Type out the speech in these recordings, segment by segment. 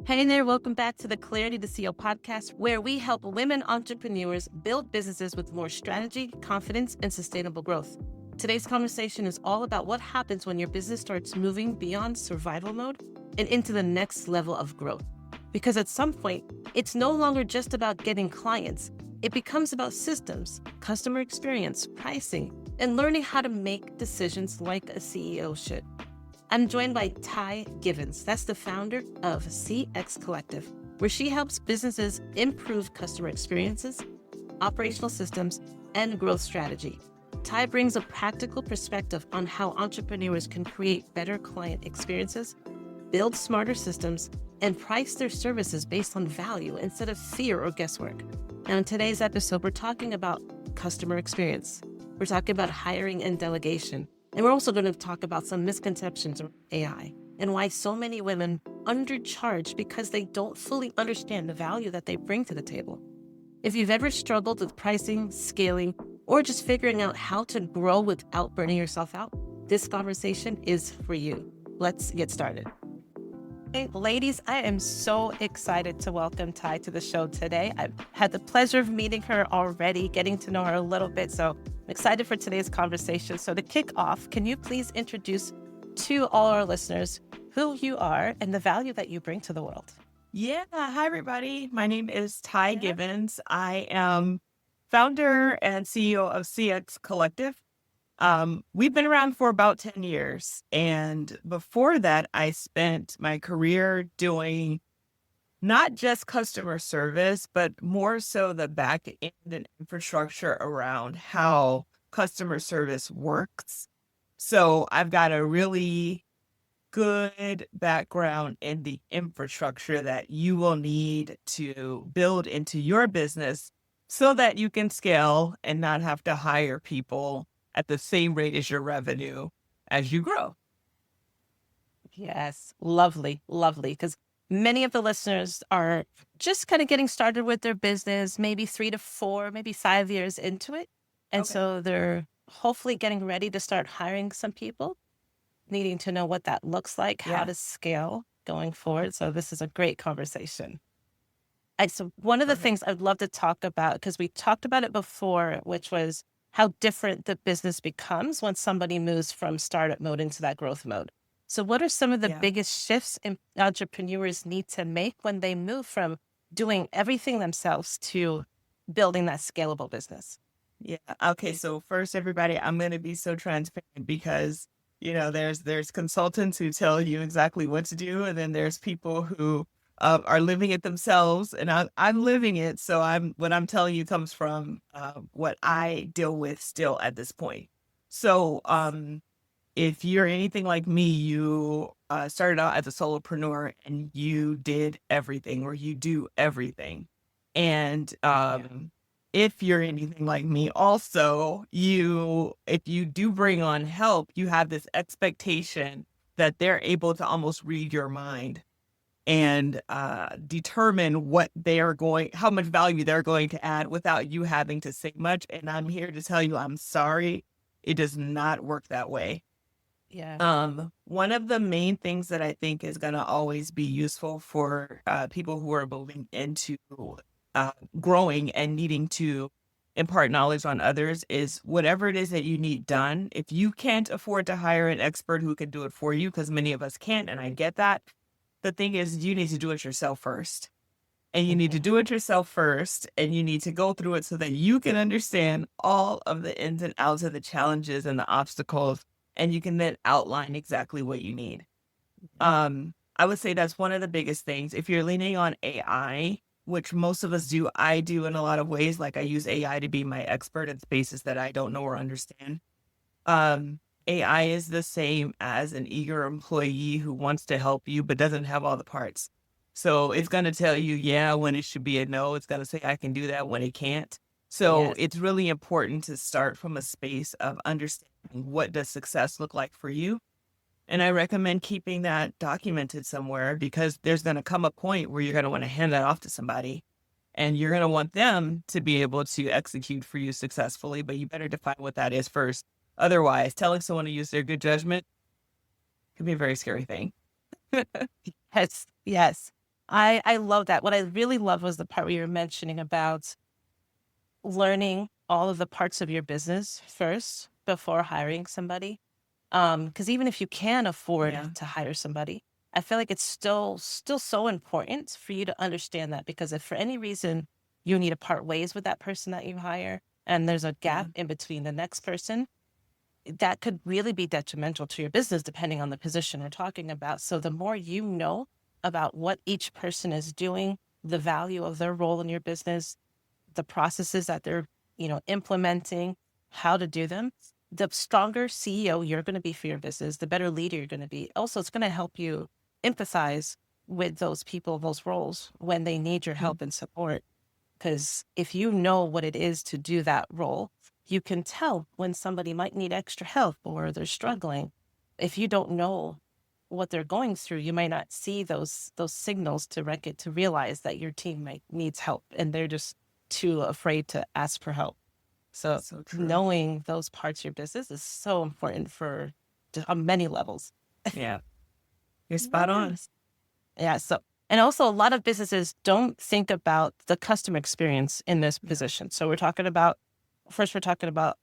Hey there, welcome back to the Clarity to CEO podcast, where we help women entrepreneurs build businesses with more strategy, confidence, and sustainable growth. Today's conversation is all about what happens when your business starts moving beyond survival mode and into the next level of growth. Because at some point, it's no longer just about getting clients. It becomes about systems, customer experience, pricing, and learning how to make decisions like a CEO should. I'm joined by Ty Givens. That's the founder of CX Collective, where she helps businesses improve customer experiences, operational systems, and growth strategy. Ty brings a practical perspective on how entrepreneurs can create better client experiences, build smarter systems, and price their services based on value instead of fear or guesswork. Now, in today's episode, we're talking about customer experience. We're talking about hiring and delegation. And we're also going to talk about some misconceptions of AI and why so many women undercharge because they don't fully understand the value that they bring to the table. If you've ever struggled with pricing, scaling, or just figuring out how to grow without burning yourself out, this conversation is for you. Let's get started. Hey, ladies, I am so excited to welcome Ty to the show today. I've had the pleasure of meeting her already, getting to know her a little bit, so I'm excited for today's conversation. So to kick off, can you please introduce to all our listeners who you are and the value that you bring to the world? Yeah. Hi, everybody. My name is Ty Givens. I am founder and CEO of CX Collective. We've been around for about 10 years. And before that, I spent my career doing not just customer service, but more so the back end and infrastructure around how customer service works. So I've got a really good background in the infrastructure that you will need to build into your business so that you can scale and not have to hire people at the same rate as your revenue as you grow. Yes, lovely, lovely. Because many of the listeners are just kind of getting started with their business, maybe 3 to 4, maybe 5 years into it. And Okay. so they're hopefully getting ready to start hiring some people, needing to know what that looks like, how Yeah. to scale going forward. So this is a great conversation. So one of the Perfect. things I'd love to talk about, because we talked about it before, which was how different the business becomes when somebody moves from startup mode into that growth mode. So what are some of the Yeah. biggest shifts entrepreneurs need to make when they move from doing everything themselves to building that scalable business? Yeah. Okay. So first, everybody, I'm going to be so transparent because there's consultants who tell you exactly what to do, and then there's people who are living it themselves, and I'm living it. So what I'm telling you comes from what I deal with still at this point. So if you're anything like me, you started out as a solopreneur and you did everything, or you do everything, and if you're anything like me also, if you do bring on help, you have this expectation that they're able to almost read your mind and determine how much value they're going to add without you having to say much. And I'm here to tell you, I'm sorry, it does not work that way. Yeah. One of the main things that I think is going to always be useful for people who are moving into uh, growing and needing to impart knowledge on others is whatever it is that you need done. If you can't afford to hire an expert who can do it for you, because many of us can't, and I get that, the thing is you need to do it yourself first. And you need to Mhm. do it yourself first, and you need to go through it so that you can understand all of the ins and outs of the challenges and the obstacles, and you can then outline exactly what you need. I would say that's one of the biggest things. If you're leaning on AI, which most of us do, I do in a lot of ways, like I use AI to be my expert in spaces that I don't know or understand. Um, AI is the same as an eager employee who wants to help you but doesn't have all the parts. So it's going to tell you, yeah, when it should be a no. It's going to say, I can do that when it can't. So Yes. it's really important to start from a space of understanding what does success look like for you. And I recommend keeping that documented somewhere because there's going to come a point where you're going to want to hand that off to somebody and you're going to want them to be able to execute for you successfully, but you better define what that is first. Otherwise, telling someone to use their good judgment can be a very scary thing. Yes. Yes. I love that. What I really loved was the part where you were mentioning about learning all of the parts of your business first before hiring somebody. Because even if you can afford Yeah. to hire somebody, I feel like it's still so important for you to understand that, because if for any reason you need to part ways with that person that you hire and there's a Yeah. gap in between the next person, that could really be detrimental to your business depending on the position we're talking about. So the more you know about what each person is doing, the value of their role in your business, the processes that they're, implementing, how to do them, the stronger CEO you're going to be for your business, the better leader you're going to be. Also, it's going to help you empathize with those people, those roles when they need your Mm. help and support. Because if you know what it is to do that role, you can tell when somebody might need extra help or they're struggling. If you don't know what they're going through, you might not see those signals to realize that your teammate needs help and they're just too afraid to ask for help. So So true. knowing those parts of your business is so important on many levels. Yeah. You're spot on. Yes. Yeah. So, and also a lot of businesses don't think about the customer experience in this Yeah. position. So we're talking about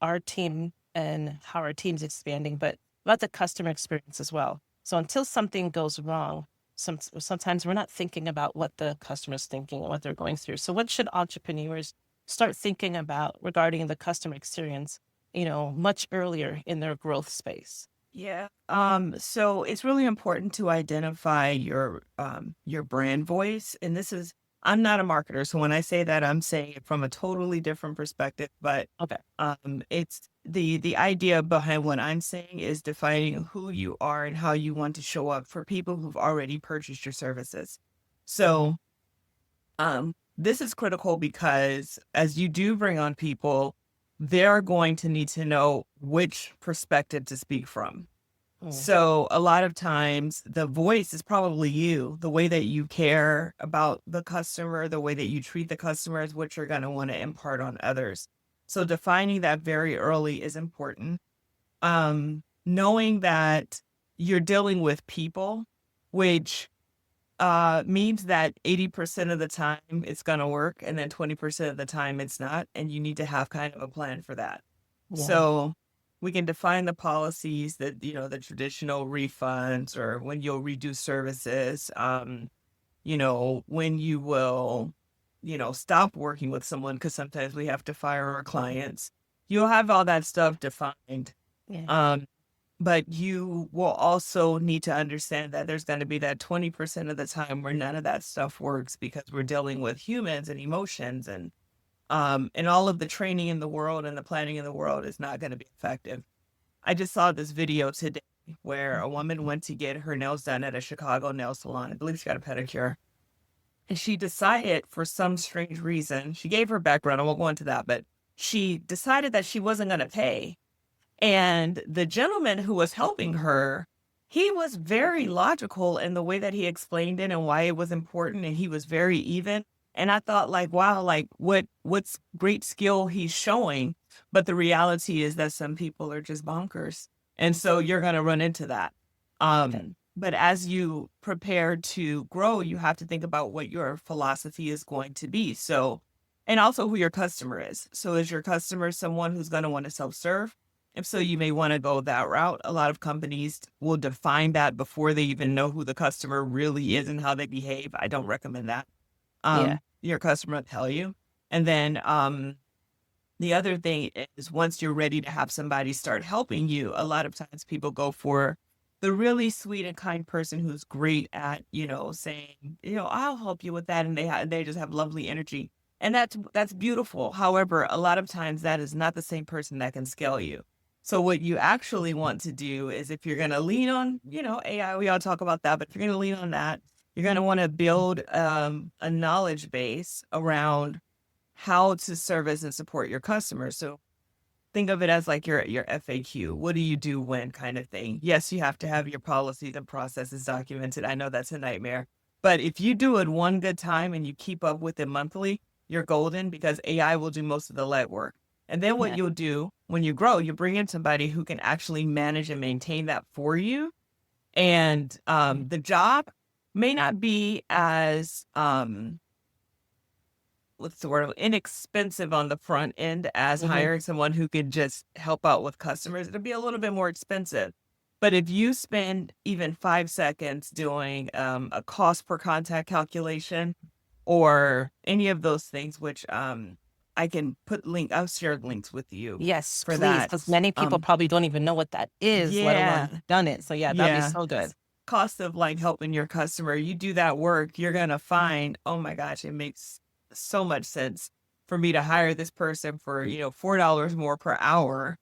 our team and how our team's expanding, but about the customer experience as well. So until something goes wrong, sometimes we're not thinking about what the customer's thinking and what they're going through. So what should entrepreneurs start thinking about regarding the customer experience, much earlier in their growth space? Yeah. So it's really important to identify your brand voice. And this is, I'm not a marketer, so when I say that, I'm saying it from a totally different perspective. But Okay. it's the idea behind what I'm saying is defining who you are and how you want to show up for people who've already purchased your services. So this is critical because as you do bring on people, they're going to need to know which perspective to speak from. Mm, So a lot of times the voice is probably you, the way that you care about the customer, the way that you treat the customer is what you're going to want to impart on others. So defining that very early is important. Knowing that you're dealing with people, which means that 80% of the time it's going to work and then 20% of the time it's not. And you need to have kind of a plan for that. yeah. So we can define the policies that, the traditional refunds or when you'll redo services, when you will, stop working with someone because sometimes we have to fire our clients. You'll have all that stuff defined. Yeah. Um, but you will also need to understand that there's going to be that 20% of the time where none of that stuff works because we're dealing with humans and emotions and all of the training in the world and the planning in the world is not going to be effective. I just saw this video today where a woman went to get her nails done at a Chicago nail salon. I believe she got a pedicure. And she decided for some strange reason, she gave her background. I won't go into that, but she decided that she wasn't going to pay. And the gentleman who was helping her, he was very logical in the way that he explained it and why it was important. And he was very even. And I thought like, wow, like what's great skill he's showing. But the reality is that some people are just bonkers. And so you're going to run into that. Okay. But as you prepare to grow, you have to think about what your philosophy is going to be. So, and also who your customer is. So is your customer someone who's going to want to self-serve? If so, you may want to go that route. A lot of companies will define that before they even know who the customer really is and how they behave. I don't recommend that. Yeah. Your customer will tell you. And then the other thing is once you're ready to have somebody start helping you, a lot of times people go for the really sweet and kind person who's great at, saying, I'll help you with that. And they just have lovely energy. And that's beautiful. However, a lot of times that is not the same person that can scale you. So what you actually want to do is if you're going to lean on, AI, we all talk about that, but if you're going to lean on that, you're going to want to build a knowledge base around how to service and support your customers. So think of it as like your FAQ. What do you do when kind of thing? Yes, you have to have your policies and processes documented. I know that's a nightmare. But if you do it one good time and you keep up with it monthly, you're golden because AI will do most of the legwork. And then what Yeah. you'll do when you grow, you bring in somebody who can actually manage and maintain that for you. And the job may not be as what's the word, inexpensive on the front end as Hmm. hiring someone who could just help out with customers. It'll be a little bit more expensive. But if you spend even 5 seconds doing a cost per contact calculation or any of those things, which I can I've shared links with you Yes, for please, that. because many people probably don't even know what that is, let Yeah, alone done it. So yeah, that'd be yeah. so good. Cost of like helping your customer, you do that work, you're gonna find, oh my gosh, it makes so much sense for me to hire this person for, $4 more per hour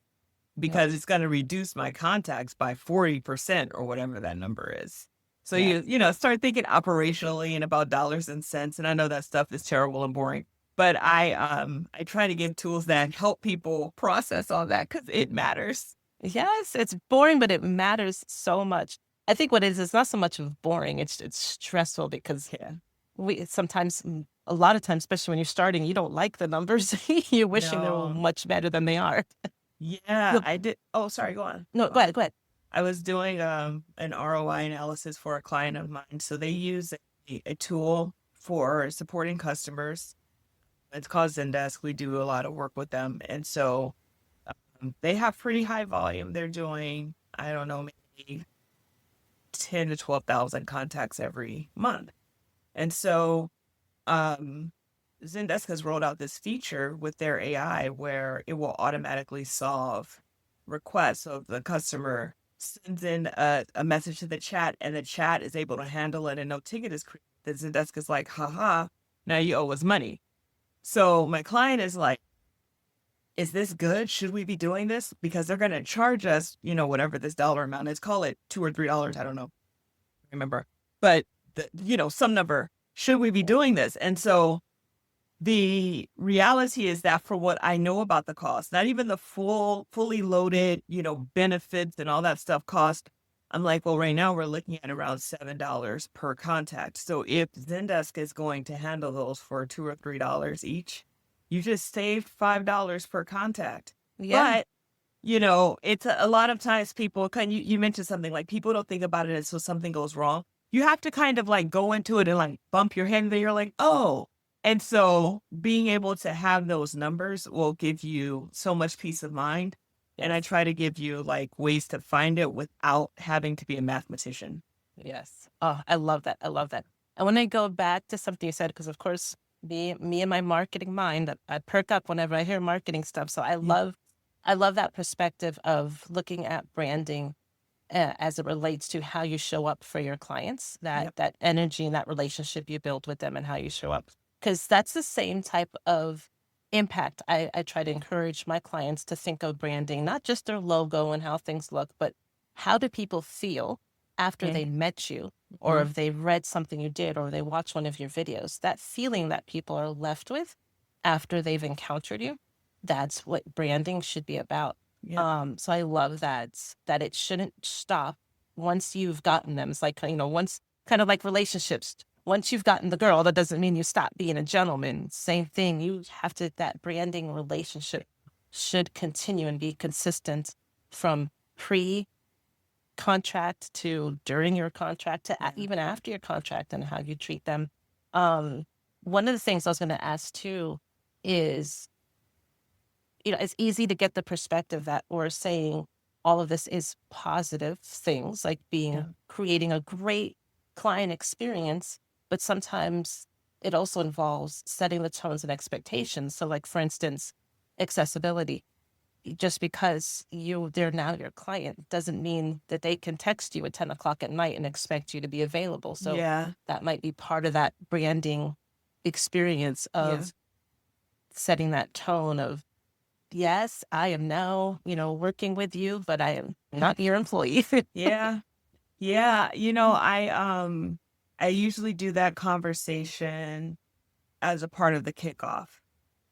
Yep. because it's gonna reduce my contacts by 40% or whatever that number is. So Yeah. start thinking operationally and about dollars and cents. And I know that stuff is terrible and boring, but I try to give tools that help people process all that because it matters. Yes, it's boring, but it matters so much. I think what it is, it's not so much of boring, it's stressful because Yeah. we sometimes, a lot of times, especially when you're starting, you don't like the numbers. You're wishing they were No. much better than they are. Yeah, Look, I did. Oh, sorry, go on. no, Go go on. ahead, go ahead. I was doing an ROI analysis for a client of mine. So they use a tool for supporting customers. It's called Zendesk. We do a lot of work with them. And so they have pretty high volume. They're doing, I don't know, maybe 10 to 12,000 contacts every month. And so um, Zendesk has rolled out this feature with their AI where it will automatically solve requests. So if the customer sends in a message to the chat and the chat is able to handle it and no ticket is created, the Zendesk is like, haha, now you owe us money. So my client is like, is this good? Should we be doing this? Because they're going to charge us, whatever this dollar amount is, call it $2 or $3. I don't know. Remember, but some number. Should we be doing this? And so the reality is that for what I know about the cost, not even the fully loaded, benefits and all that stuff cost, I'm like, well, right now we're looking at around $7 per contact. So if Zendesk is going to handle those for $2 or $3 each, you just saved $5 per contact. Yeah. But it's a lot of times people you mentioned something like people don't think about it until something goes wrong. You have to kind of like go into it and like bump your head and then you're like, oh. And so being able to have those numbers will give you so much peace of mind. And I Yes. try to give you like ways to find it without having to be a mathematician. Yes. Oh, I love that. I love that. And when I go back to something you said, because of course, me and my marketing mind, I perk up whenever I hear marketing stuff. So Yeah. I love that perspective of looking at branding as it relates to how you show up for your clients, Yep. that energy and that relationship you build with them and how you show up. Because that's the same type of impact I try to encourage my clients to think of branding, not just their logo and how things look, but how do people feel after they met you, or Mm-hmm. if they read something you did, or they watch one of your videos, that feeling that people are left with after they've encountered you, that's what branding should be about. Yep. So I love that it shouldn't stop once you've gotten them. It's like, once, kind of like relationships. Once you've gotten the girl, that doesn't mean you stop being a gentleman. Same thing. You have to, that branding relationship should continue and be consistent from pre contract to during your contract to Yeah. even after your contract and how you treat them. Um, One of the things I was going to ask too is, it's easy to get the perspective that we're saying all of this is positive things, like Yeah. creating a great client experience, but sometimes it also involves setting the tones and expectations. So, like, for instance, accessibility. Just because they're now your client doesn't mean that they can text you at 10 o'clock at night and expect you to be available. So Yeah. that might be part of that branding experience Yeah. of setting that tone of, yes, I am now, working with you, but I am not your employee. Yeah. Yeah. I usually do that conversation as a part of the kickoff.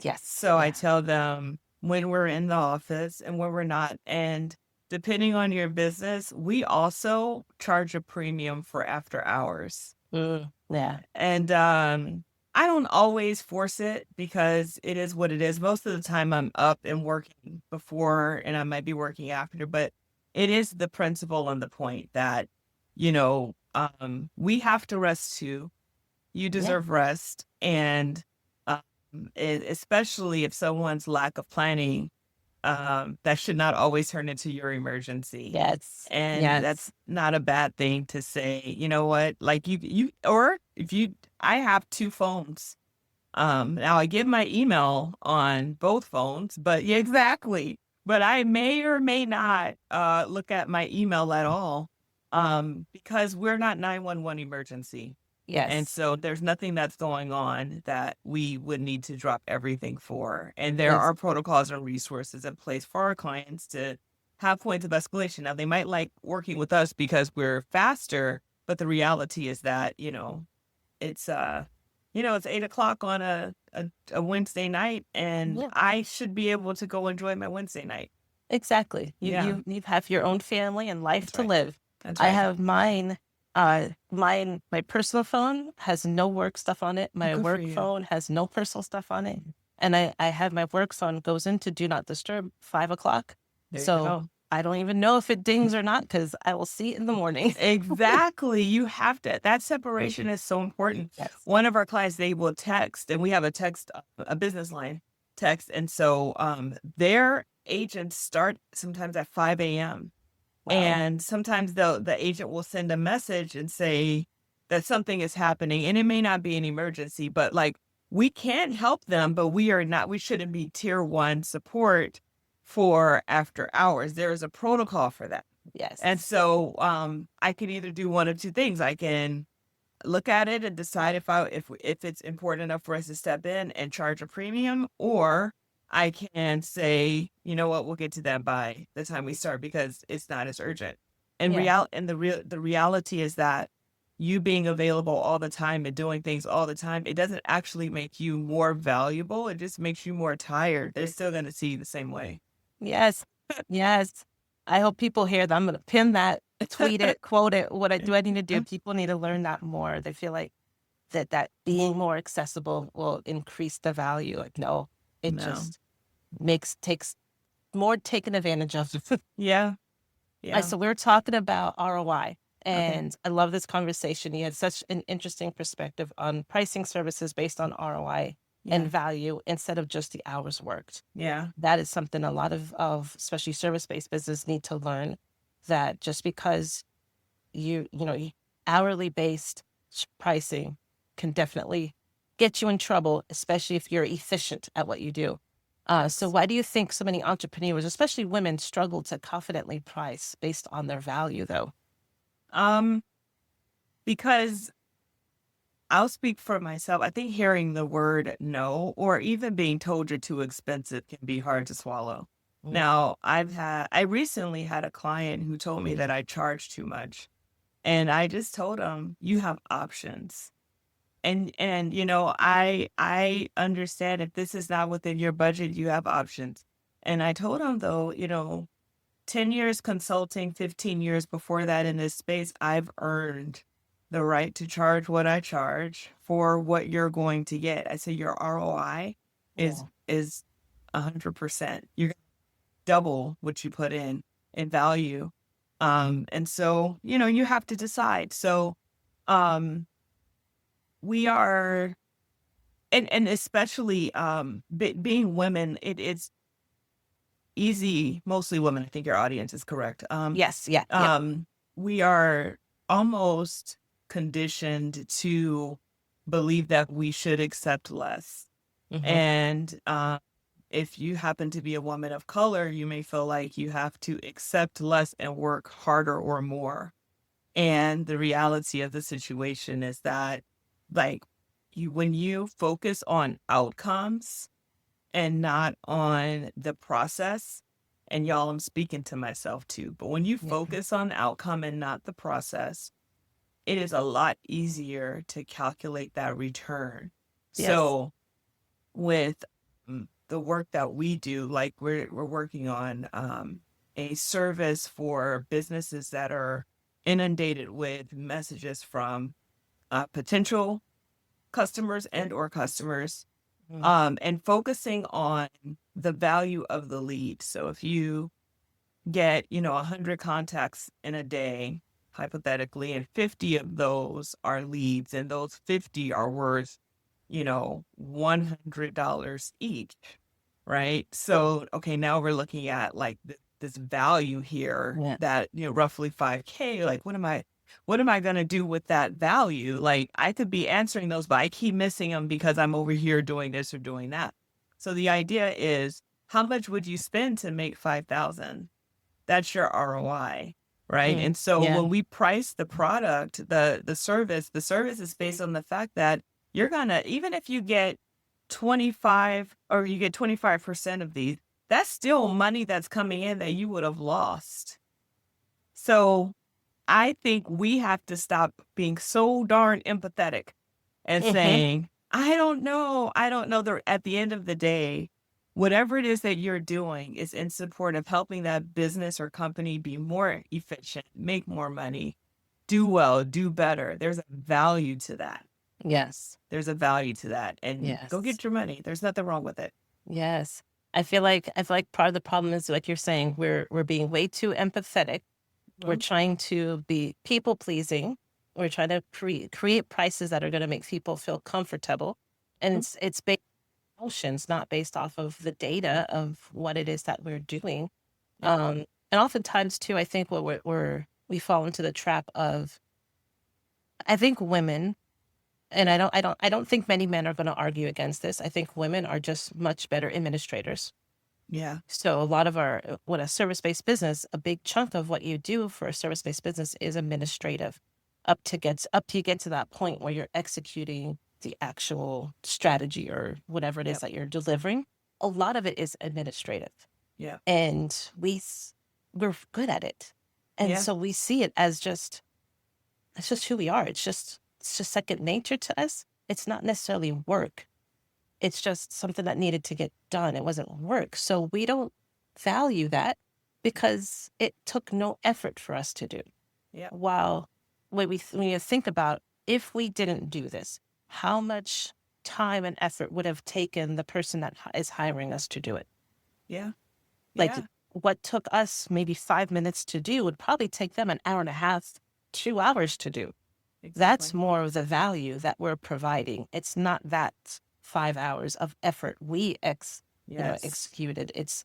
Yes. So I Yeah. tell them when we're in the office and when we're not. And depending on your business, we also charge a premium for after hours. Yeah. And I don't always force it because it is what it is. Most of the time I'm up and working before and I might be working after, but it is the principle and the point that, we have to rest too. You Yeah. deserve rest. And um, especially if someone's lack of planning, that should not always turn into your emergency. Yes. And Yes. that's not a bad thing to say, you know what, like or if you, I have two phones. Now I give my email on both phones, but yeah, exactly. But I may or may not look at my email at all, because we're not 911 emergency. And Yes. so there's nothing that's going on that we would need to drop everything for. And there Ex- are protocols and resources in place for our clients to have points of escalation. Now, they might like working with us because we're faster, but the reality is that, it's it's 8 o'clock on a Wednesday night, and yeah. I should be able to go enjoy my Wednesday night. Exactly. You Yeah, you have your own family and life that's to right. live. That's I right. have mine. My personal phone has no work stuff on it. Oh, My good for work you. phone has no personal stuff on it. And I have my work phone goes into do not disturb 5 o'clock. There you So go. I don't even know if it dings or not because I will see it in the morning. Exactly. You have to. That separation is so important. Yes. One of our clients, they will text, and we have a text, a business line text, and so their agents start sometimes at 5 a.m. Wow. And sometimes the agent will send a message and say that something is happening, and it may not be an emergency, but like we can help them, but we shouldn't be tier one support for after hours. There is a protocol for that. And Yes. so I can either do one of two things. I can look at it and decide if it's important enough for us to step in and charge a premium, or I can say, you know what, we'll get to that by the time we start because it's not as urgent. Yeah. The reality is that you being available all the time and doing things all the time, it doesn't actually make you more valuable. It just makes you more tired. They're still going to see you the same way. Yes. Yes. I hope people hear that. I'm going to pin that, tweet it, quote it. What do I need to do? People need to learn that more. They feel like that being more accessible will increase the value. Like, no, it No. just takes more taken advantage of. Yeah. Yeah. So we are talking about ROI, Okay. and I love this conversation. You had such an interesting perspective on pricing services based on ROI and Yeah. value instead of just the hours worked. Yeah. That is something a lot of especially service-based business need to learn, that just because hourly based pricing can definitely get you in trouble, especially if you're efficient at what you do. So Yes. why do you think so many entrepreneurs, especially women, struggle to confidently price based on their value though? Um, because I'll speak for myself. I think hearing the word no or even being told you're too expensive can be hard to swallow. Mm. Now, I recently had a client who told me that I charge too much. And I just told him, you have options. And I understand if this is not within your budget, you have options. And I told him though, 10 years consulting, 15 years before that in this space, I've earned the right to charge what I charge for what you're going to get. I say your ROI is Yeah. is 100%. You're gonna double what you put in value. And so, you have to decide. So, um, we are, and especially being women, it's easy, mostly women. I think your audience is correct. Yes. Yeah. Yep. Um, we are almost conditioned to believe that we should accept less. Hmm. And if you happen to be a woman of color, you may feel like you have to accept less and work harder or more. And the reality of the situation is that, like, when you focus on outcomes and not on the process, and y'all, I'm speaking to myself too, but when you Yeah. focus on outcome and not the process, it is a lot easier to calculate that return. Yes. So with the work that we do, like we're working on a service for businesses that are inundated with messages from potential customers and or customers, Mm. and focusing on the value of the lead. So if you get, 100 contacts in a day, hypothetically, and 50 of those are leads, and those 50 are worth, $100 each, right? So, okay, now we're looking at like this value here Yeah. that, roughly 5K. Like, what am I going to do with that value? Like, I could be answering those, but I keep missing them because I'm over here doing this or doing that. So the idea is, how much would you spend to make 5,000? That's your ROI, right? Mm, And so yeah. when we price the product, the service is based on the fact that you're gonna, even if you get 25 or you get 25% of these, that's still money that's coming in that you would have lost. So I think we have to stop being so darn empathetic and Hmm. saying, I don't know. I don't know. At the end of the day, whatever it is that you're doing is in support of helping that business or company be more efficient, make more money, do well, do better. There's a value to that. Yes. There's a value to that. And go Yes. get your money. There's nothing wrong with it. Yes. I feel like part of the problem is, like you're saying, we're being way too empathetic. We're Well, trying to be people pleasing. We're trying to create prices that are going to make people feel comfortable, and mm, it's based on emotions, not based off of the data of what it is that we're doing. yep. And oftentimes too, I think what we fall into the trap of. I think women, and I don't think many men are going to argue against this. I think women are just much better administrators. Yeah. So a lot of when a service-based business, a big chunk of what you do for a service-based business is administrative, up to you get to that point where you're executing the actual strategy or whatever it is Yep. that you're delivering. A lot of it is administrative, Yeah. and we're good at it, and Yeah. so we see it as just it's just who we are. It's just second nature to us. It's not necessarily work. It's just something that needed to get done. It wasn't work. So we don't value that because it took no effort for us to do. Yep. While when you think about, if we didn't do this, how much time and effort would have taken the person that is hiring us to do it? Yeah. Like, Yeah. what took us maybe 5 minutes to do would probably take them an hour and a half, 2 hours to do. That's Exactly. more of the value that we're providing. It's not that 5 hours of effort we Yes. executed. It's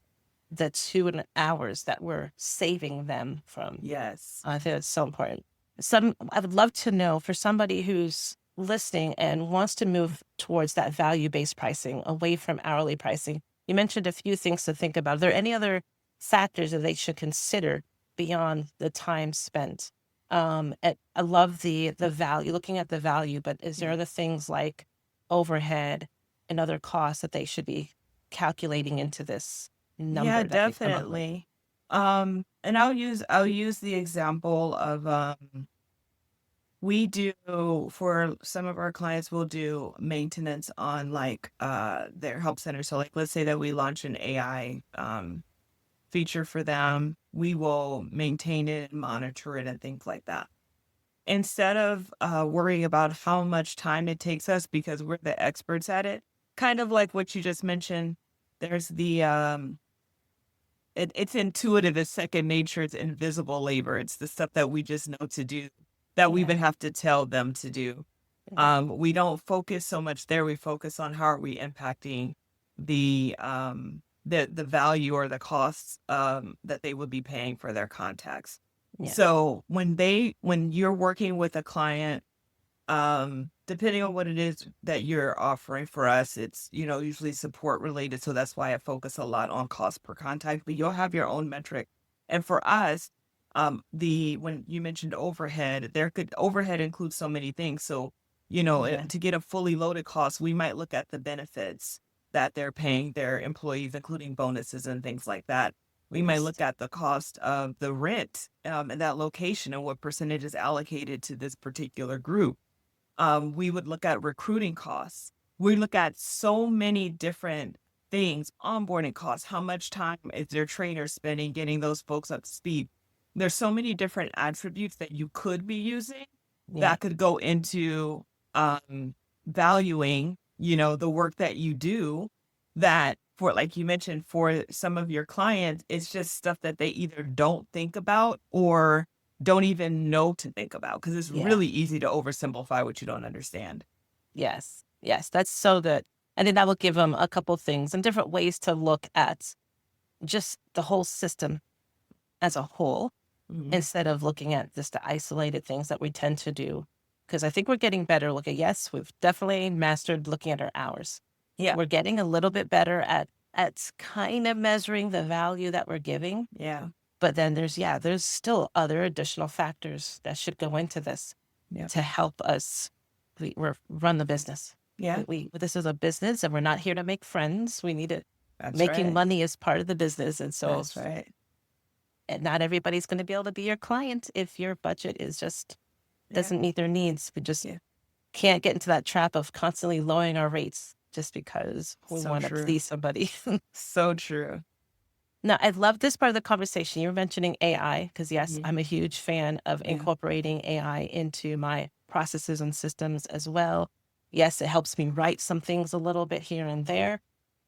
the 2 hours that we're saving them from. Yes. I think it's so important. I would love to know, for somebody who's listening and wants to move towards that value-based pricing, away from hourly pricing. You mentioned a few things to think about. Are there any other factors that they should consider beyond the time spent? I love the value, looking at the value, but is there Yeah. other things like overhead and other costs that they should be calculating into this Yeah, number that they come up with? definitely. And I'll use the example of we do, for some of our clients, we'll do maintenance on like their help center. So like, let's say that we launch an AI feature for them. We will maintain it and monitor it and things like that. Instead of worrying about how much time it takes us because we're the experts at it, kind of like what you just mentioned, there's the it's intuitive, it's second nature, it's invisible labor. It's the stuff that we just know to do, that we Yeah. even have to tell them to do. Yeah. We don't focus so much there. We focus on how are we impacting the value or the costs that they would be paying for their contacts. Yeah. So when you're working with a client, depending on what it is that you're offering for us, it's, usually support related. So that's why I focus a lot on cost per contact, but you'll have your own metric. And for us, when you mentioned overhead, overhead includes so many things. So, Yeah. to get a fully loaded cost, we might look at the benefits that they're paying their employees, including bonuses and things like that. We might Yes. look at the cost of the rent, in that location and what percentage is allocated to this particular group. We would look at recruiting costs. We look at so many different things, onboarding costs, how much time is their trainer spending getting those folks up to speed. There's so many different attributes that you could be using Yeah. that could go into valuing, the work that you do, that for, like you mentioned, for some of your clients, it's just stuff that they either don't think about, or don't even know to think about because it's Yeah. really easy to oversimplify what you don't understand. Yes. Yes. That's so good. And then that will give them a couple things and different ways to look at just the whole system as a whole Mhm. instead of looking at just the isolated things that we tend to do. Because I think we're getting better looking. Yes, we've definitely mastered looking at our hours. Yeah. We're getting a little bit better at kind of measuring the value that we're giving. Yeah. But then there's still other additional factors that should go into this Yeah. to help us run the business. Yeah. This is a business and we're not here to make friends. We need it. That's Making right. money is part of the business. And so That's right. and not everybody's going to be able to be your client if your budget is just Yeah. doesn't meet their needs. We just Yeah. can't get into that trap of constantly lowering our rates just because we So want to true. please somebody. So true. Now, I love this part of the conversation. You were mentioning AI because, yes, Mhm. I'm a huge fan of Yeah. incorporating AI into my processes and systems as well. Yes, it helps me write some things a little bit here and there,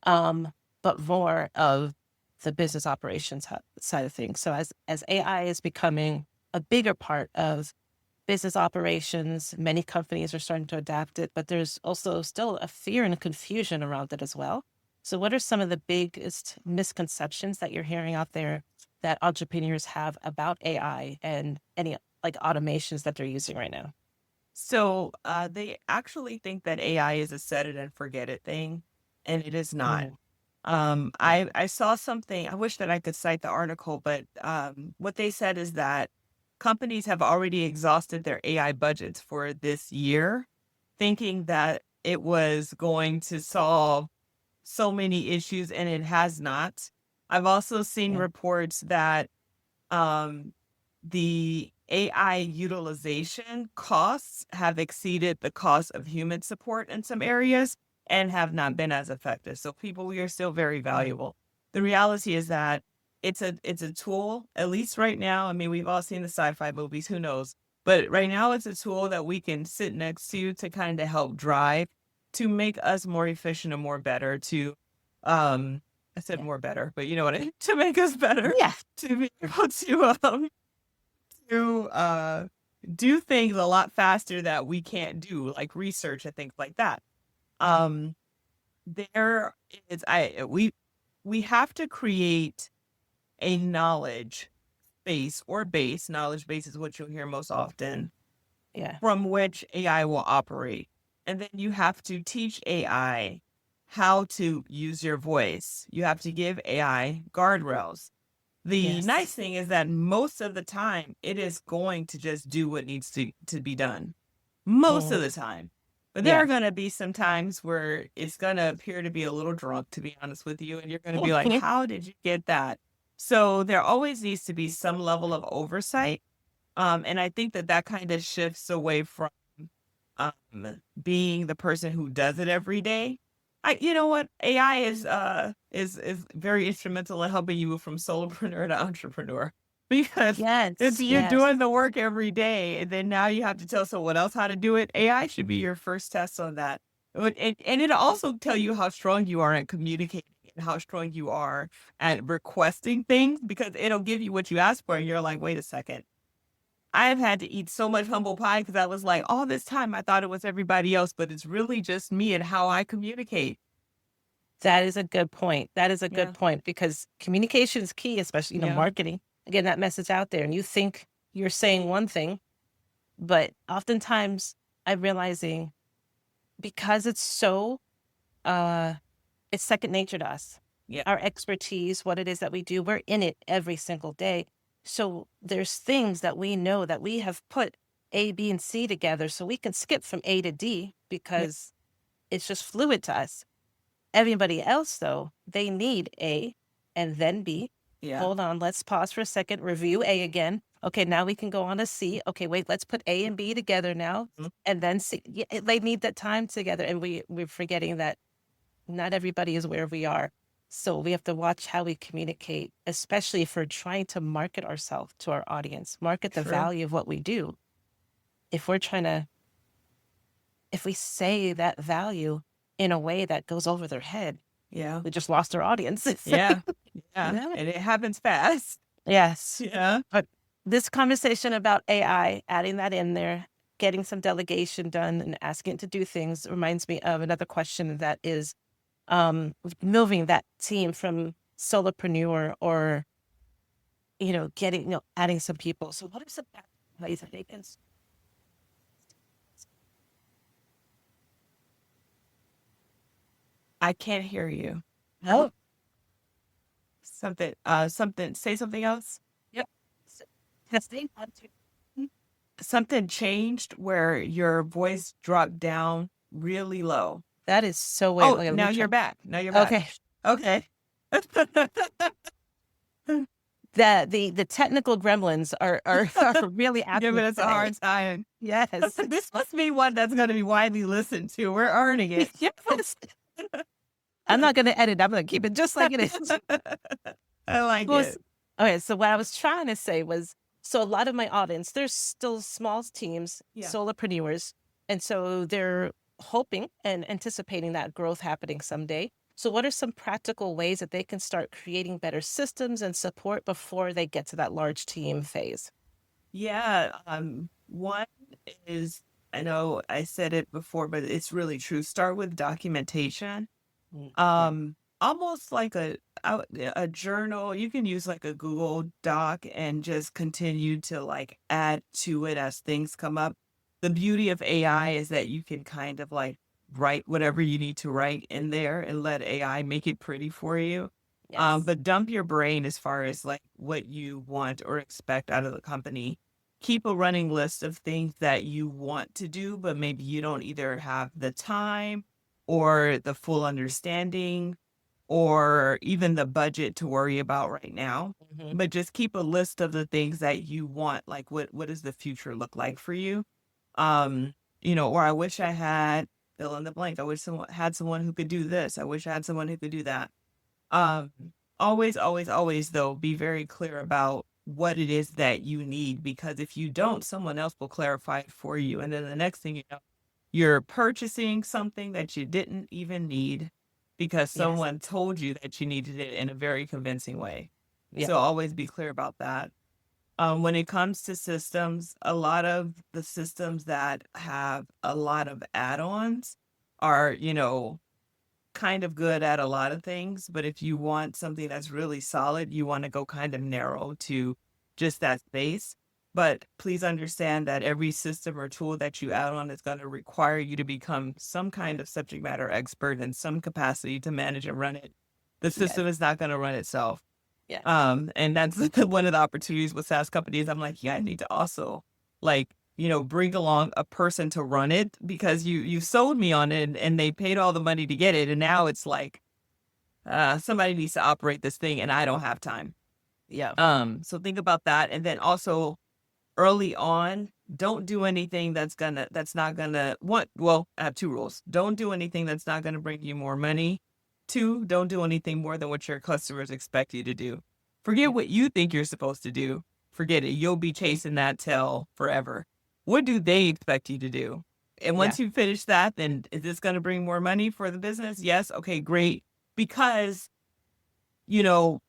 but more of the business operations side of things. So as AI is becoming a bigger part of business operations, many companies are starting to adapt it, but there's also still a fear and a confusion around it as well. So what are some of the biggest misconceptions that you're hearing out there that entrepreneurs have about AI and any like automations that they're using right now? So they actually think that AI is a set it and forget it thing, and it is not. Mm, I saw something. I wish that I could cite the article, but what they said is that companies have already exhausted their AI budgets for this year, thinking that it was going to solve so many issues, and it has not. I've also seen yeah. reports that um, the AI utilization costs have exceeded the cost of human support in some areas and have not been as effective. So people, we are still very Mm, valuable. The reality is that it's a tool, at least right now. I mean, we've all seen the sci-fi movies, who knows? But right now it's a tool that we can sit next to kind of help drive to make us more efficient and more better to I said yeah. more better, but you know what to make us better Yeah. to be able to do things a lot faster that we can't do, like research and things like that. Um, there is I we have to create a knowledge base or base. Knowledge base is what you'll hear most often Yeah. from which AI will operate. And then you have to teach AI how to use your voice. You have to give AI guardrails. The Yes. nice thing is that most of the time, it is going to just do what needs to be done. Most of Mm, the time. But there yeah. are gonna be some times where it's gonna appear to be a little drunk, to be honest with you, and you're gonna be like, "How did you get that?" So there always needs to be some level of oversight, and I think that that kinda shifts away from being the person who does it every day. You know what? AI is very instrumental in helping you move from solopreneur to entrepreneur because it's Yes. you're Yes. doing the work every day, and then now you have to tell someone else how to do it. AI should be your first test on that. And it'll also tell you how strong you are at communicating and how strong you are at requesting things because it'll give you what you ask for, and you're like, wait a second. I've had to eat so much humble pie because I was like, all this time I thought it was everybody else, but it's really just me and how I communicate. That is a good point. That is a good Yeah. point because communication is key, especially, Yeah. marketing. Getting that message out there and you think you're saying one thing, but oftentimes I'm realizing because it's so uh it's second nature to us. Yeah. Our expertise, what it is that we do, we're in it every single day. So there's things that we know that we have put A, B, and C together so we can skip from A to D Yeah. because it's just fluid to us. Everybody else, though, they need A and then B. Yeah. Hold on, let's pause for a second, review A again. Okay, now we can go on to C. Okay, wait, let's put A and B together now, Mhm. and then C. Yeah, they need that time together, and we're forgetting that not everybody is where we are. So we have to watch how we communicate, especially if we're trying to market ourselves to our audience, market the True. value of what we do. If we're trying to, if we say that value in a way that goes over their head, Yeah. we just lost our audience. Yeah. Yeah. Yeah. And it happens fast. Yes. Yeah. But this conversation about AI, adding that in there, getting some delegation done and asking it to do things reminds me of another question that is moving that team from solopreneur or, getting, adding some people. So what are some ways that they can? I can't hear you. Oh, Something, say something else. yep. Testing. 1, 2. Something changed where your voice dropped down really low. That is so weird. Oh, Okay, let me now try. you're back. Now you're back. Okay. Okay. The technical gremlins are really Giving active us a today. hard time. Yes. This must be one that's going to be widely listened to. We're earning it. Yes. I'm not going to edit. I'm going to keep it just like it is. I like Well, it. okay, so what I was trying to say was, so a lot of my audience, there's still small teams, Yeah. solopreneurs, and so they're hoping and anticipating that growth happening someday. So what are some practical ways that they can start creating better systems and support before they get to that large team phase? Yeah. One is, I know I said it before, but it's really true. Start with documentation. Yeah. Almost like a journal. You can use like a Google Doc and just continue to like add to it as things come up. The beauty of AI is that you can kind of like write whatever you need to write in there and let AI make it pretty for you. Yes. But dump your brain as far as like what you want or expect out of the company. Keep a running list of things that you want to do, but maybe you don't either have the time or the full understanding or even the budget to worry about right now. Hmm. But just keep a list of the things that you want. Like what does the future look like for you? Um, or I wish I had fill in the blank. I wish someone had someone who could do this. I wish I had someone who could do that. Um, always, always, always though, be very clear about what it is that you need, because if you don't, someone else will clarify it for you. And then the next thing you know, you're purchasing something that you didn't even need because Yes. someone told you that you needed it in a very convincing way. Yeah. So always be clear about that. When it comes to systems, a lot of the systems that have a lot of add-ons are, kind of good at a lot of things. But if you want something that's really solid, you want to go kind of narrow to just that space. But please understand that every system or tool that you add on is going to require you to become some kind of subject matter expert in some capacity to manage and run it. The Yes. system is not going to run itself. Yeah. And that's one of the opportunities with SaaS companies. I'm like, yeah, I need to also like, bring along a person to run it because you sold me on it and they paid all the money to get it. And now it's like, somebody needs to operate this thing and I don't have time. Yeah. So think about that. And then also early on, don't do anything that's not gonna I have two rules. Don't do anything that's not gonna bring you more money. Two, don't do anything more than what your customers expect you to do. Forget Yeah. what you think you're supposed to do. Forget it. You'll be chasing that tail forever. What do they expect you to do? And Yeah. once you finish that, then is this going to bring more money for the business? Yes. Okay, great. Because, you know,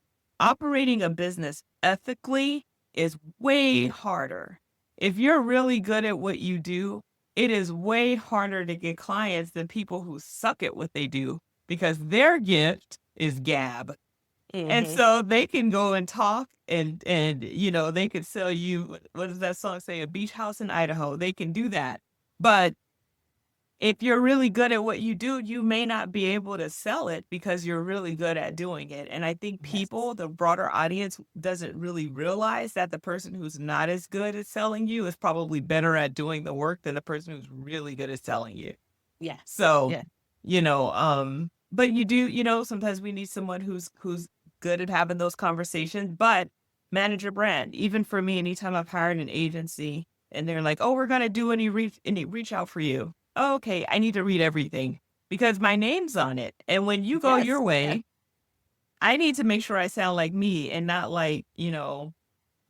operating a business ethically is way harder. If you're really good at what you do, it is way harder to get clients than people who suck at what they do because their gift is gab. And Hmm. so they can go and talk and they could sell you what does that song say? A beach house in Idaho. They can do that. But if you're really good at what you do, you may not be able to sell it because you're really good at doing it. And I think Yes. people, the broader audience, doesn't really realize that the person who's not as good at selling you is probably better at doing the work than the person who's really good at selling you. Yeah. So, Yeah. but you do, sometimes we need someone who's good at having those conversations, but manage your brand. Even for me, anytime I've hired an agency and they're like, "Oh, we're gonna do any reach out for you." Oh, okay, I need to read everything because my name's on it. And when you go your Yes. Yeah. way, I need to make sure I sound like me and not like,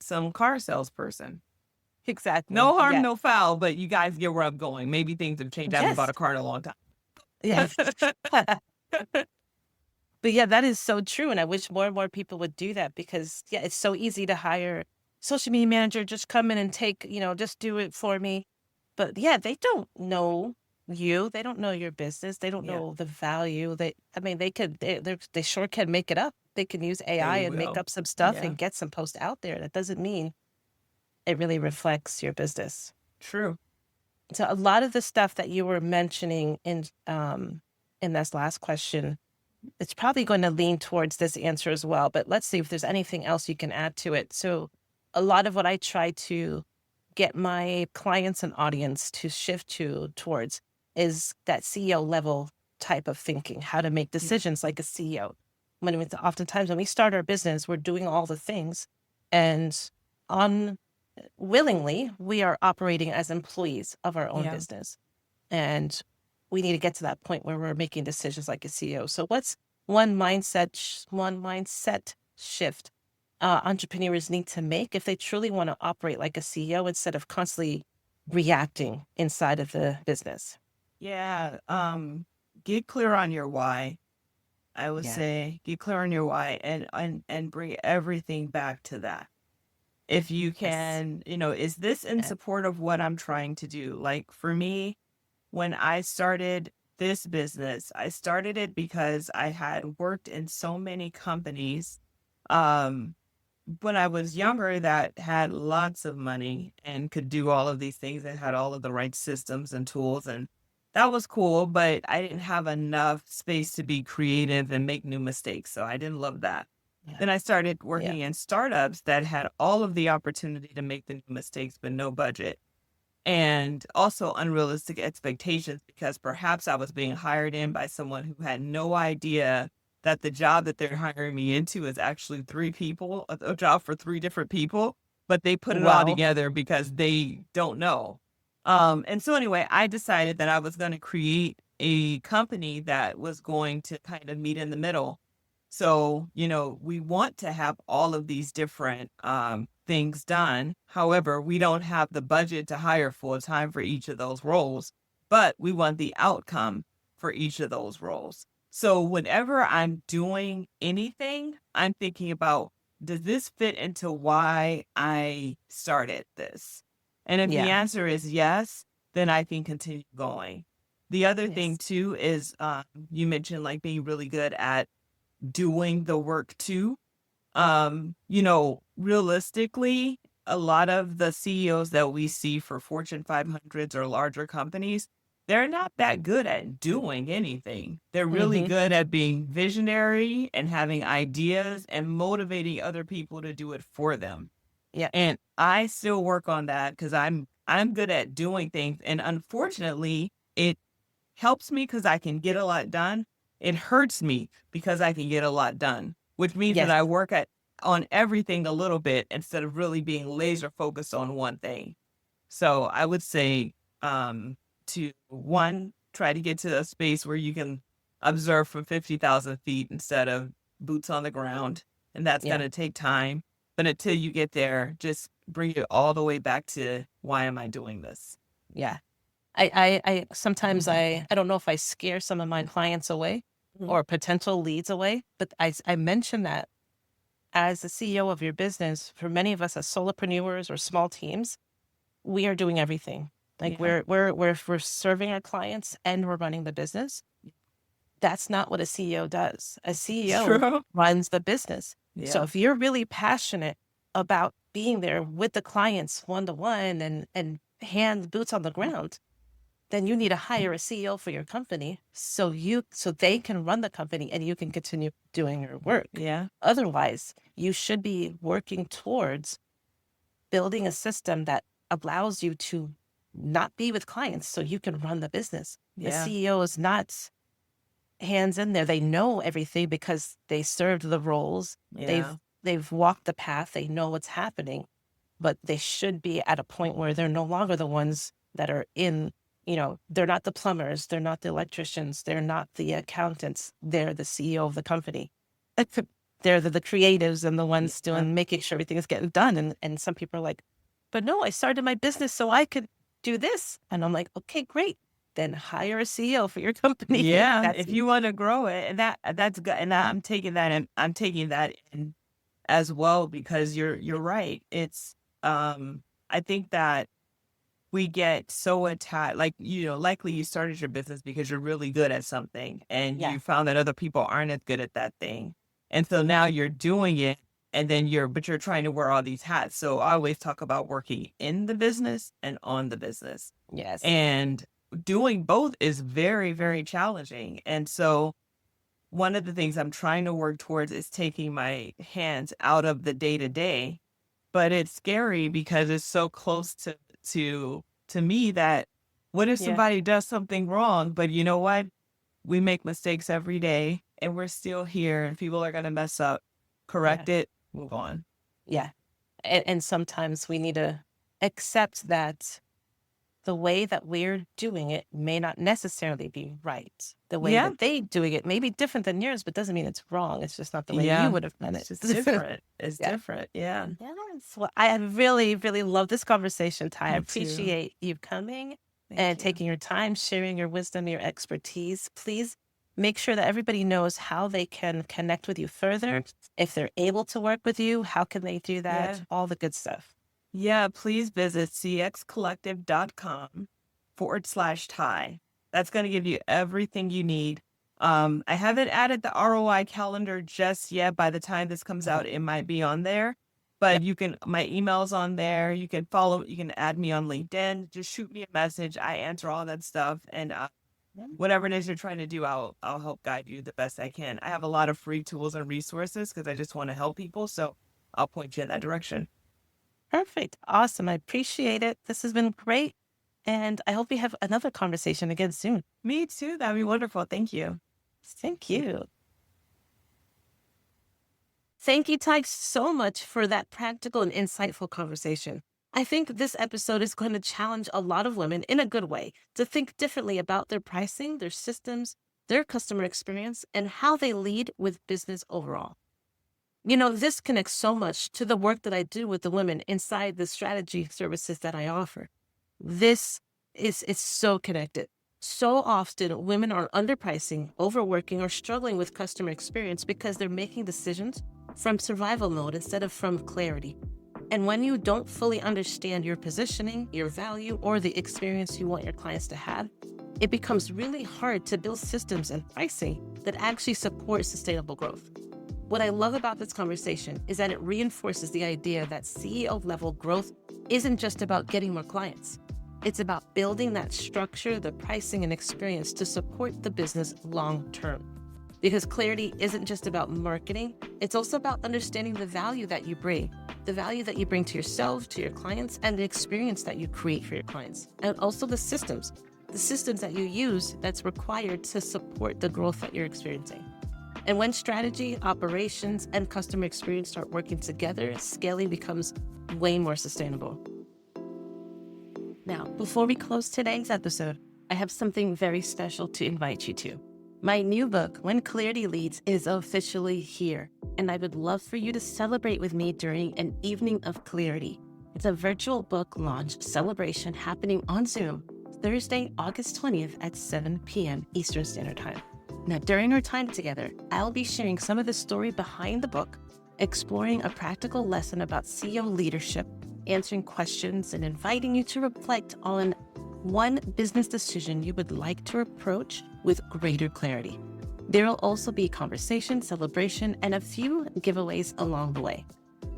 some car salesperson. Exactly. No harm, Yeah. no foul, but you guys get where I'm going. Maybe things have changed. I haven't bought Yes. a car in a long time. Yes. But yeah, that is so true. And I wish more and more people would do that because, yeah, it's so easy to hire social media manager, just come in and take, just do it for me. But yeah, they don't know you. They don't know your business. They don't Yeah, know the value. I mean, they sure can make it up. They can use AI they and make will. up some stuff Yeah, and get some posts out there. That doesn't mean it really reflects your business. true. So a lot of the stuff that you were mentioning in this last question, it's probably going to lean towards this answer as well. But let's see if there's anything else you can add to it. So a lot of what I try to get my clients and audience to shift towards is that CEO level type of thinking, how to make Yeah, decisions like a CEO. Oftentimes when we start our business, we're doing all the things, and unwillingly, we are operating as employees of our own yeah, business. And we need to get to that point where we're making decisions like a CEO. So what's one mindset shift entrepreneurs need to make if they truly want to operate like a CEO instead of constantly reacting inside of the business? yeah. Get clear on your why. I would Yeah. say get clear on your why and bring everything back to that. If you Yes. can, is this in Yeah. support of what I'm trying to do? Like for me, when I started this business, I started it because I had worked in so many companies um, when I was younger that had lots of money and could do all of these things and had all of the right systems and tools. And that was cool, but I didn't have enough space to be creative and make new mistakes. So I didn't love that. Yeah. Then I started Yeah. working in startups that had all of the opportunity to make the new mistakes, but no budget and also unrealistic expectations because perhaps I was being hired in by someone who had no idea that the job that they're hiring me into is actually three people, a job for three different people, but they put it all Wow. together because they don't know. And so anyway, I decided that I was going to create a company that was going to kind of meet in the middle. So, we want to have all of these different things done. However, we don't have the budget to hire full time for each of those roles, but we want the outcome for each of those roles. So, whenever I'm doing anything, I'm thinking about, does this fit into why I started this? And if the Yeah. answer is yes, then I can continue going. The other thing Yes. too is you mentioned like being really good at doing the work too. Realistically, a lot of the CEOs that we see for Fortune 500s or larger companies, they're not that good at doing anything. They're really Mm-hmm. good at being visionary and having ideas and motivating other people to do it for them. Yeah. And I still work on that because I'm good at doing things. And unfortunately, it helps me because I can get a lot done. It hurts me because I can get a lot done, which means that Yes. I work at on everything a little bit instead of really being laser focused on one thing. So I would say to one, try to get to a space where you can observe from 50,000 feet instead of boots on the ground. And that's going Yeah. to take time. But until you get there, just bring it all the way back to why am I doing this? Yeah. I sometimes I don't know if I scare some of my clients away Mhm. or potential leads away, but I mention that as the CEO of your business, for many of us as solopreneurs or small teams, we are doing everything. Like Yeah. we're serving our clients and we're running the business. That's not what a CEO does. A CEO True. runs the business. So Yeah. if you're really passionate about being there with the clients one to one and hand boots on the ground, then you need to hire a CEO for your company so they can run the company and you can continue doing your work. Yeah. Otherwise, you should be working towards building a system that allows you to not be with clients so you can run the business. The Yeah. CEO is not hands in there. They know everything because they served the roles. They've Yeah. they've walked the path. They know what's happening, but they should be at a point where they're no longer the ones that are in, they're not the plumbers, they're not the electricians, they're not the accountants, they're the CEO of the company. They're the creatives and the ones Yeah. doing making sure everything is getting done. And some people are like, but no, I started my business so I could do this. And I'm like, okay, great. Then hire a CEO for your company. Yeah. That's If you want to grow it, and that's good. And I'm taking that and I'm taking that in as well, because you're right. I think that we get so attached, like, likely you started your business because you're really good at something and Yeah. you found that other people aren't as good at that thing. And so now you're doing it, and then but you're trying to wear all these hats. So I always talk about working in the business and on the business. Yes. And doing both is very, very challenging. And so one of the things I'm trying to work towards is taking my hands out of the day to day, but it's scary because it's so close to me that what if Yeah. somebody does something wrong? But you know what? We make mistakes every day and we're still here, and people are going to mess up. Yeah. Correct it, move on. Yeah. And sometimes we need to accept that the way that we're doing it may not necessarily be right. The way Yeah. that they doing it may be different than yours, but doesn't mean it's wrong. It's just not the way you Yeah. would have done It's it. just different. It's Yeah. different. Yeah. Yes. Well, I really, really love this conversation, Ty. I Me too. appreciate you coming and Thank you. taking your time, sharing your wisdom, your expertise. Please make sure that everybody knows how they can connect with you further. If they're able to work with you, how can they do Yeah. that? All the good stuff. Yeah. Please visit cxcollective.com/tie. That's going to give you everything you need. I haven't added the ROI calendar just yet. By the time this comes out, it might be on there. Yep. But my email's on there. You can you can add me on LinkedIn. Just shoot me a message. I answer all that stuff. And whatever it is you're trying to do, I'll help guide you the best I can. I have a lot of free tools and resources because I just want to help people. So I'll point you in that direction. Perfect. Awesome. I appreciate it. This has been great. And I hope we have another conversation again soon. Me too. That'd be wonderful. Thank you. Thank you. Thank you, Ty, so much for that practical and insightful conversation. I think this episode is going to challenge a lot of women in a good way to think differently about their pricing, their systems, their customer experience, and how they lead with business overall. This connects so much to the work that I do with the women inside the strategy services that I offer. This is so connected. So often, women are underpricing, overworking, or struggling with customer experience because they're making decisions from survival mode instead of from clarity. And when you don't fully understand your positioning, your value, or the experience you want your clients to have, it becomes really hard to build systems and pricing that actually support sustainable growth. What I love about this conversation is that it reinforces the idea that CEO-level growth isn't just about getting more clients. It's about building that structure, the pricing, and experience to support the business long-term. Because clarity isn't just about marketing, it's also about understanding the value that you bring to yourself, to your clients, and the experience that you create for your clients. And also the systems that you use that's required to support the growth that you're experiencing. And when strategy, operations, and customer experience start working together, scaling becomes way more sustainable. Now, before we close today's episode, I have something very special to invite you to. My new book, When Clarity Leads, is officially here, and I would love for you to celebrate with me during an evening of clarity. It's a virtual book launch celebration happening on Zoom Thursday, August 20th at 7 p.m. Eastern Standard Time. Now, during our time together, I'll be sharing some of the story behind the book, exploring a practical lesson about CEO leadership, answering questions, and inviting you to reflect on one business decision you would like to approach with greater clarity. There will also be conversation, celebration, and a few giveaways along the way.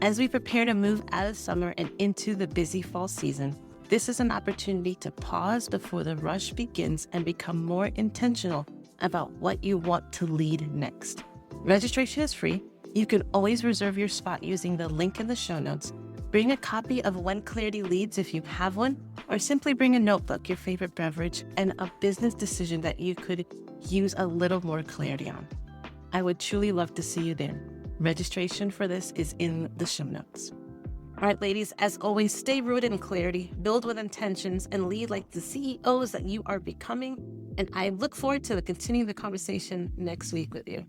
As we prepare to move out of summer and into the busy fall season, this is an opportunity to pause before the rush begins and become more intentional about what you want to lead next. Registration is free. You can always reserve your spot using the link in the show notes. Bring a copy of When Clarity Leads if you have one, or simply bring a notebook, your favorite beverage, and a business decision that you could use a little more clarity on. I would truly love to see you there. Registration for this is in the show notes. All right, ladies, as always, stay rooted in clarity, build with intentions, and lead like the CEOs that you are becoming. And I look forward to continuing the conversation next week with you.